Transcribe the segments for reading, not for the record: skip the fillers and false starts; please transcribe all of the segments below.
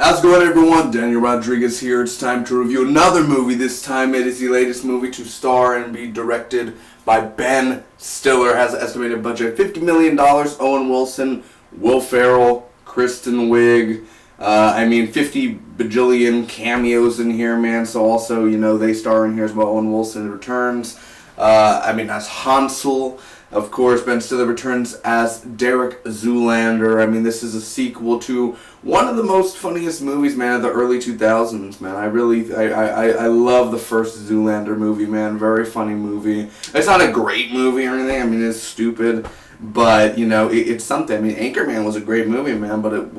How's it going, everyone? Daniel Rodriguez here. It's time to review another movie. This time it is the latest movie to star and be directed by Ben Stiller. Has an estimated budget of $50 million. Owen Wilson, Will Ferrell, Kristen Wiig. 50 bajillion cameos in here, man. So also, they star in here as well. Owen Wilson returns. As Hansel. Of course, Ben Stiller returns as Derek Zoolander. This is a sequel to one of the most funniest movies, man, of the early 2000s, man. I love the first Zoolander movie, man. Very funny movie. It's not a great movie or anything. It's stupid, but, it's something. Anchorman was a great movie, man, but it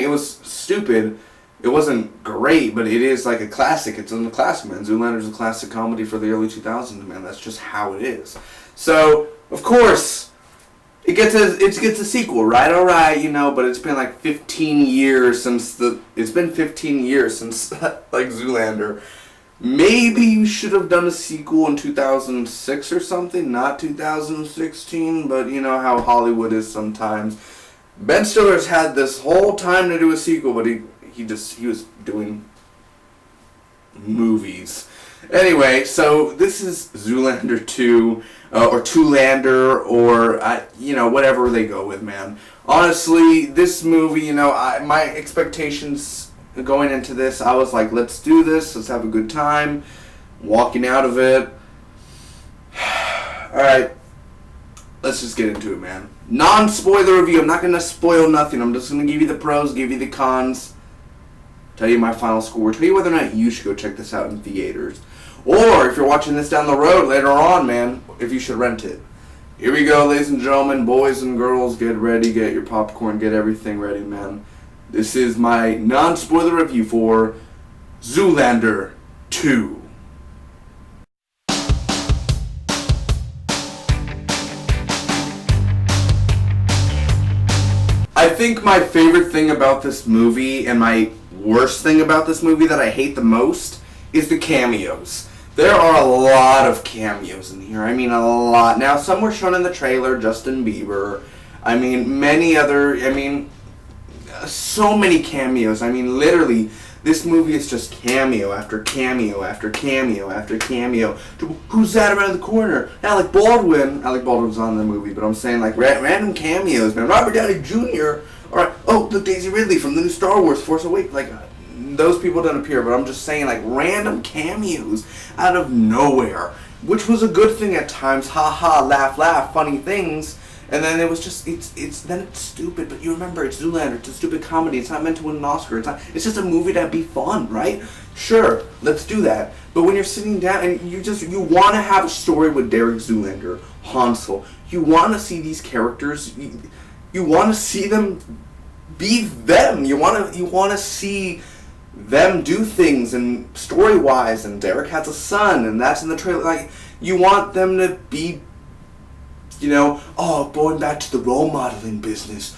was stupid. It wasn't great, but it is like a classic. It's in the classic, man. Zoolander's a classic comedy for the early 2000s, man. That's just how it is. So, of course, it gets a sequel, right? Alright, but it's been like 15 years since Zoolander. Maybe you should have done a sequel in 2006 or something, not 2016, but you know how Hollywood is sometimes. Ben Stiller's had this whole time to do a sequel, but he was doing movies. Anyway, so this is Zoolander 2, or Toolander, or, whatever they go with, man. Honestly, this movie, my expectations going into this, I was like, let's do this, let's have a good time. Walking out of it. Alright, let's just get into it, man. Non-spoiler review, I'm not going to spoil nothing, I'm just going to give you the pros, give you the cons, tell you my final score, tell you whether or not you should go check this out in theaters. Or, if you're watching this down the road later on, man, if you should rent it. Here we go, ladies and gentlemen, boys and girls, get ready, get your popcorn, get everything ready, man. This is my non-spoiler review for Zoolander 2. I think my favorite thing about this movie and my worst thing about this movie that I hate the most is the cameos. There are a lot of cameos in here. A lot. Now, some were shown in the trailer, Justin Bieber. Many other, so many cameos. Literally, this movie is just cameo after cameo after cameo after cameo. Who's that around the corner? Alec Baldwin. Alec Baldwin's on the movie, but I'm saying, like, random cameos, man. Robert Downey Jr. Alright, look, Daisy Ridley from the new Star Wars, Force Awakens. Like, those people don't appear, but I'm just saying, like, random cameos out of nowhere, which was a good thing at times. Ha ha, laugh, laugh, funny things. And then it was just, then it's stupid, but you remember, it's Zoolander, it's a stupid comedy, it's not meant to win an Oscar, it's just a movie that'd be fun, right? Sure, let's do that. But when you're sitting down and you want to have a story with Derek Zoolander, Hansel, you want to see these characters, you want to see them be them, you want to see them do things, and story-wise, and Derek has a son, and that's in the trailer, like, you want them to be, going back to the role modeling business,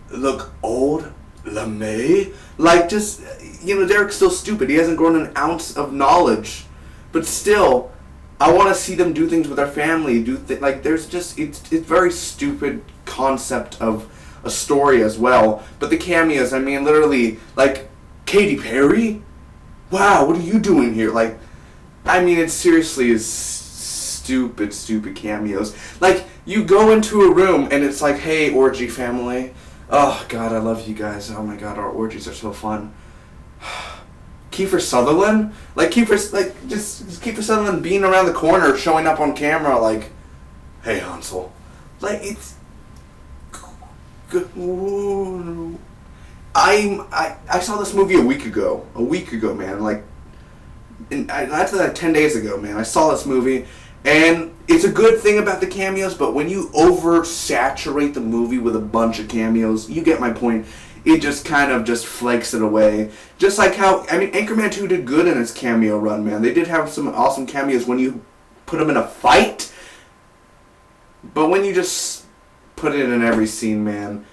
look old, LeMay, like, just, Derek's still stupid, he hasn't grown an ounce of knowledge, but still, I want to see them do things with their family, there's just, it's very stupid concept of a story as well. But the cameos, literally, like, Katy Perry? Wow, what are you doing here? Like, it seriously is stupid cameos. Like, you go into a room and it's like, hey, orgy family. Oh, God, I love you guys. Oh, my God, our orgies are so fun. Kiefer Sutherland? Like, just Kiefer Sutherland being around the corner, showing up on camera, like, hey, Hansel. Like, it's... I saw this movie a week ago, man, that's 10 days ago, man. I saw this movie, and it's a good thing about the cameos, but when you oversaturate the movie with a bunch of cameos, you get my point, it just kind of just flakes it away. Just like how, Anchorman 2 did good in its cameo run, man. They did have some awesome cameos when you put them in a fight, but when you just put it in every scene, man.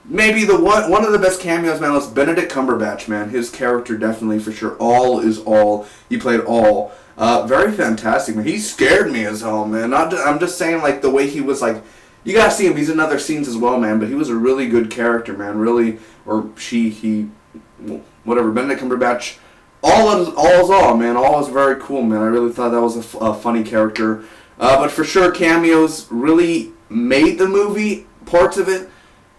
Maybe one of the best cameos, man, was Benedict Cumberbatch, man. His character, definitely, for sure. All is all. He played all. Very fantastic, man. He scared me as hell, man. I'm just saying, like, the way he was, like, You gotta see him. He's in other scenes as well, man. But he was a really good character, man. Really, or he, whatever. Benedict Cumberbatch. All is all, man. All is very cool, man. I really thought that was a funny character. But for sure, Cameos really made the movie, parts of it,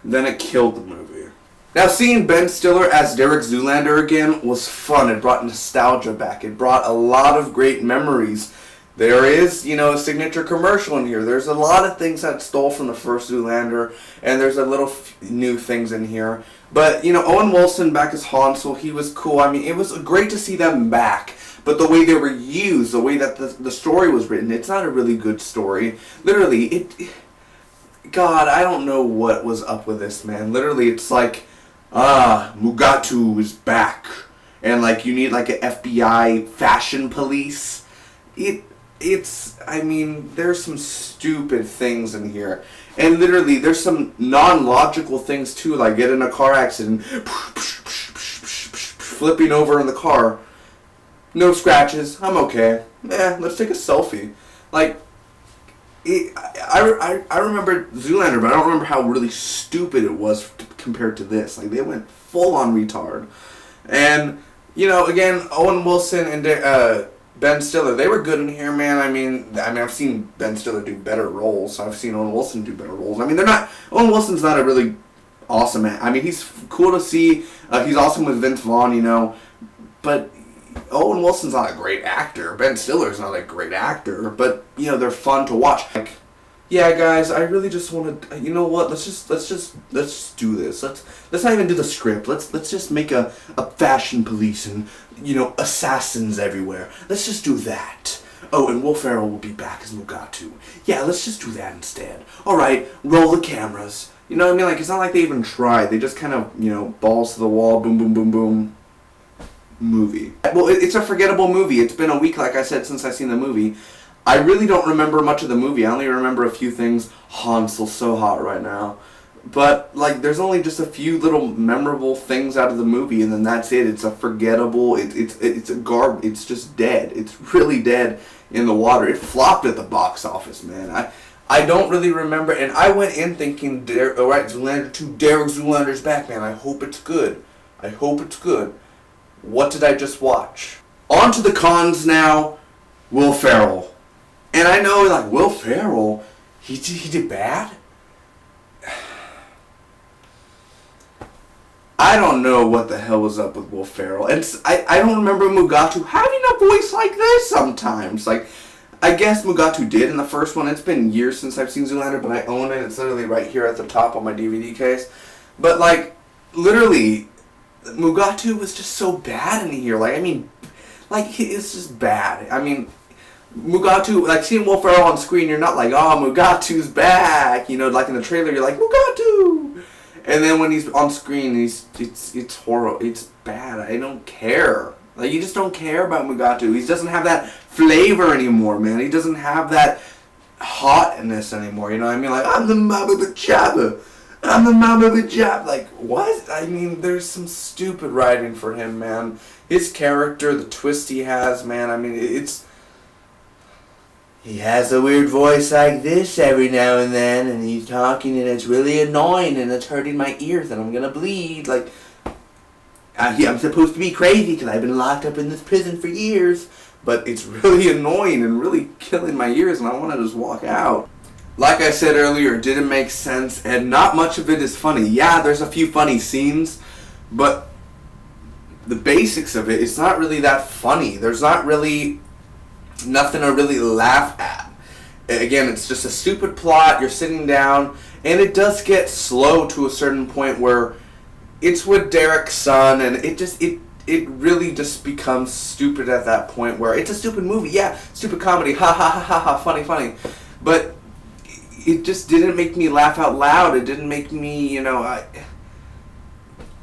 then it killed the movie. Now, seeing Ben Stiller as Derek Zoolander again was fun. It brought nostalgia back. It brought a lot of great memories. There is, a signature commercial in here. There's a lot of things that stole from the first Zoolander, and there's a little new things in here. But, Owen Wilson back as Hansel, he was cool. I mean, it was great to see them back. But the way they were used, the way that the story was written, it's not a really good story. Literally, God, I don't know what was up with this, man. Literally, it's like, Mugatu is back. And, you need, an FBI fashion police. There's some stupid things in here. And literally, there's some non-logical things, too, like get in a car accident, flipping over in the car. No scratches. I'm okay. Let's take a selfie. I remember Zoolander, but I don't remember how really stupid it was compared to this. They went full on retard. And, again, Owen Wilson and Ben Stiller, they were good in here, man. I mean, I've seen Ben Stiller do better roles. I've seen Owen Wilson do better roles. Owen Wilson's not a really awesome man. I mean, he's cool to see. He's awesome with Vince Vaughn, but Owen Wilson's not a great actor. Ben Stiller's not a great actor, but they're fun to watch. Yeah, guys, I really just want to. You know what? Let's just do this. Let's not even do the script. Let's just make a fashion police and assassins everywhere. Let's just do that. Oh, and Will Ferrell will be back as Mugatu. Yeah, let's just do that instead. All right, roll the cameras. You know what I mean? It's not like they even tried. They just kind of balls to the wall, boom, boom, boom, boom. Movie. Well, it's a forgettable movie. It's been a week, like I said, since I've seen the movie. I really don't remember much of the movie. I only remember a few things. Hansel's so hot right now. But, there's only just a few little memorable things out of the movie, and then that's it. It's a forgettable, it's just dead. It's really dead in the water. It flopped at the box office, man. I don't really remember, and I went in thinking, alright, Zoolander 2, Derek Zoolander's back, man. I hope it's good. What did I just watch? On to the cons now. Will Ferrell. And I know, Will Ferrell, he did bad? I don't know what the hell was up with Will Ferrell. And I don't remember Mugatu having a voice like this sometimes. I guess Mugatu did in the first one. It's been years since I've seen Zoolander, but I own it. It's literally right here at the top on my DVD case. But, literally, Mugatu was just so bad in here. It's just bad. I mean, Mugatu, seeing Will Ferrell on screen, you're not Mugatu's back. In the trailer, you're like, Mugatu! And then when he's on screen, it's horrible. It's bad. I don't care. You just don't care about Mugatu. He doesn't have that flavor anymore, man. He doesn't have that hotness anymore. You know what I mean? I'm the mom of the Jabba. I'm the mom of the Jabba. What? I mean, there's some stupid writing for him, man. His character, the twist he has, man. I mean, he has a weird voice like this every now and then, and he's talking, and it's really annoying, and it's hurting my ears, and I'm gonna bleed. I'm supposed to be crazy because I've been locked up in this prison for years, but it's really annoying and really killing my ears, and I want to just walk out. Like I said earlier, it didn't make sense, and not much of it is funny. Yeah, there's a few funny scenes, but the basics of it's not really that funny. There's not really nothing to really laugh at. Again, it's just a stupid plot. You're sitting down, and it does get slow to a certain point where it's with Derek's son, and it really just becomes stupid at that point where it's a stupid movie. Yeah, stupid comedy. Ha ha ha ha ha. Funny. But it just didn't make me laugh out loud. It didn't make me, I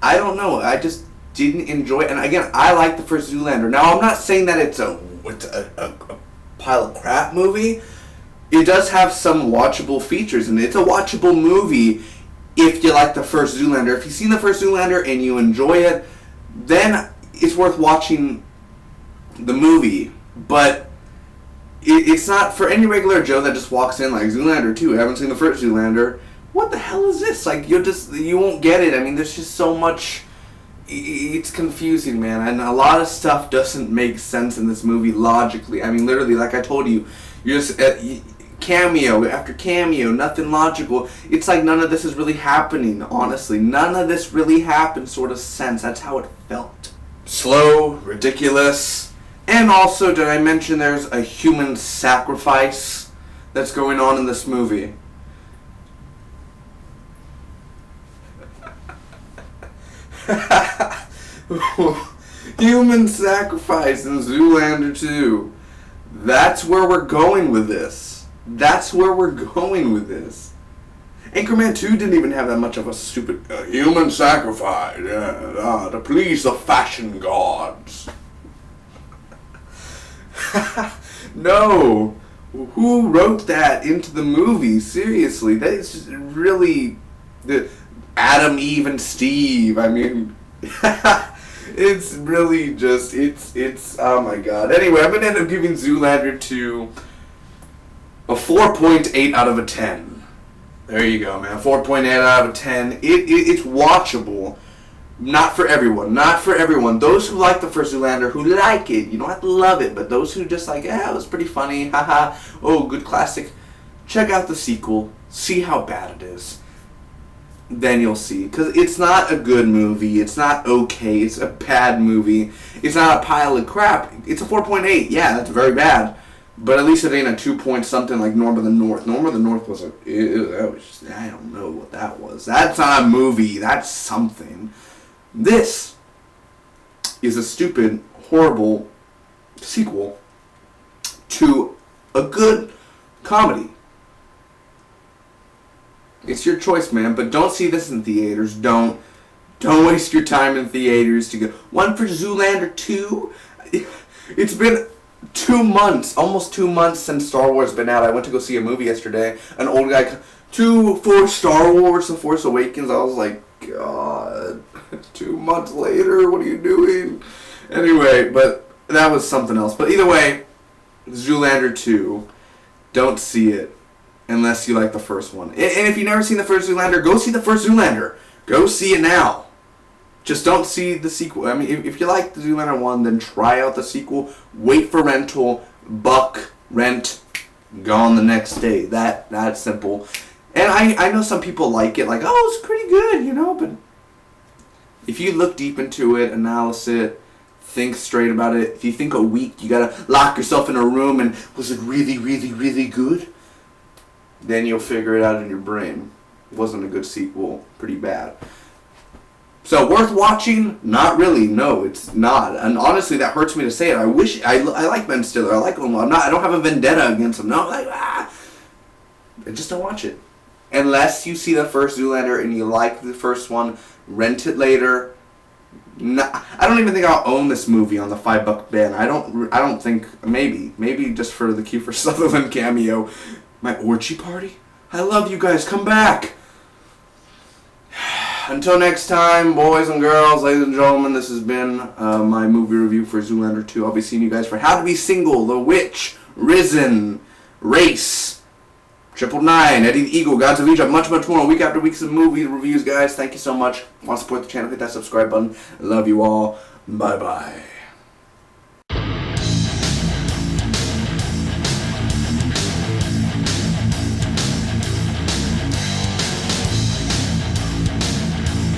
don't know. I just didn't enjoy it. And again, I like the first Zoolander. Now, I'm not saying that it's a pile of crap movie. It does have some watchable features, and it's a watchable movie if you like the first Zoolander. If you've seen the first Zoolander and you enjoy it, then it's worth watching the movie. But it's not for any regular Joe that just walks in like Zoolander 2. I haven't seen the first Zoolander. What the hell is this? Like, you won't get it. I mean, there's just so much. It's confusing, man, and a lot of stuff doesn't make sense in this movie logically. I mean, literally, like I told you, you're just cameo after cameo, nothing logical. It's like none of this is really happening, honestly. None of this really happened, sort of sense. That's how it felt. Slow, ridiculous, and also, did I mention there's a human sacrifice that's going on in this movie? Human sacrifice in Zoolander 2. That's where we're going with this. Anchorman 2 didn't even have that much of a stupid human sacrifice to please the fashion gods. No. Who wrote that into the movie? Seriously, that is just really Adam, Eve, and Steve. I mean, it's really just, it's, oh my god. Anyway, I'm going to end up giving Zoolander 2 a 4.8 out of a 10. There you go, man. 4.8 out of 10. It's watchable. Not for everyone. Those who like the first Zoolander, who like it, you don't have to love it, but those who just like, it was pretty funny, haha, oh, good classic, check out the sequel, see how bad it is. Then you'll see. Because it's not a good movie. It's not okay. It's a bad movie. It's not a pile of crap. It's a 4.8. Yeah, that's very bad. But at least it ain't a 2 point something like Norm of the North. Norm of the North was that was just, I don't know what that was. That's not a movie. That's something. This is a stupid, horrible sequel to a good comedy. It's your choice, man, but don't see this in theaters. Don't waste your time in theaters to go. One for Zoolander 2. It's been 2 months, almost 2 months since Star Wars has been out. I went to go see a movie yesterday. An old guy, for Star Wars: The Force Awakens. I was like, God, 2 months later, what are you doing? Anyway, but that was something else. But either way, Zoolander 2, don't see it unless you like the first one. And if you've never seen the first Zoolander, go see the first Zoolander. Go see it now. Just don't see the sequel. I mean, if you like the Zoolander 1, then try out the sequel. Wait for rental. Rent, gone the next day. That's simple. And I know some people like it, like, oh, it's pretty good, you know, but if you look deep into it, analyze it, think straight about it, if you think a week, you gotta lock yourself in a room and, was it really, really, really good? Then you'll figure it out in your brain. It wasn't a good sequel. Pretty bad. So, worth watching? Not really. No, it's not. And honestly, that hurts me to say it. I wish, I like Ben Stiller. I like him. I don't have a vendetta against him. No, like, just don't watch it. Unless you see the first Zoolander and you like the first one, rent it later. I don't even think I'll own this movie on the $5 bin. I don't think, maybe just for the Kiefer Sutherland cameo. My orgy party? I love you guys. Come back. Until next time, boys and girls, ladies and gentlemen, this has been my movie review for Zoolander 2. I'll be seeing you guys for How to Be Single, The Witch, Risen, Race, 999, Eddie the Eagle, Gods of Egypt, much, much more. Week after weeks of movie reviews, guys. Thank you so much. Want to support the channel, hit that subscribe button. I love you all. Bye-bye.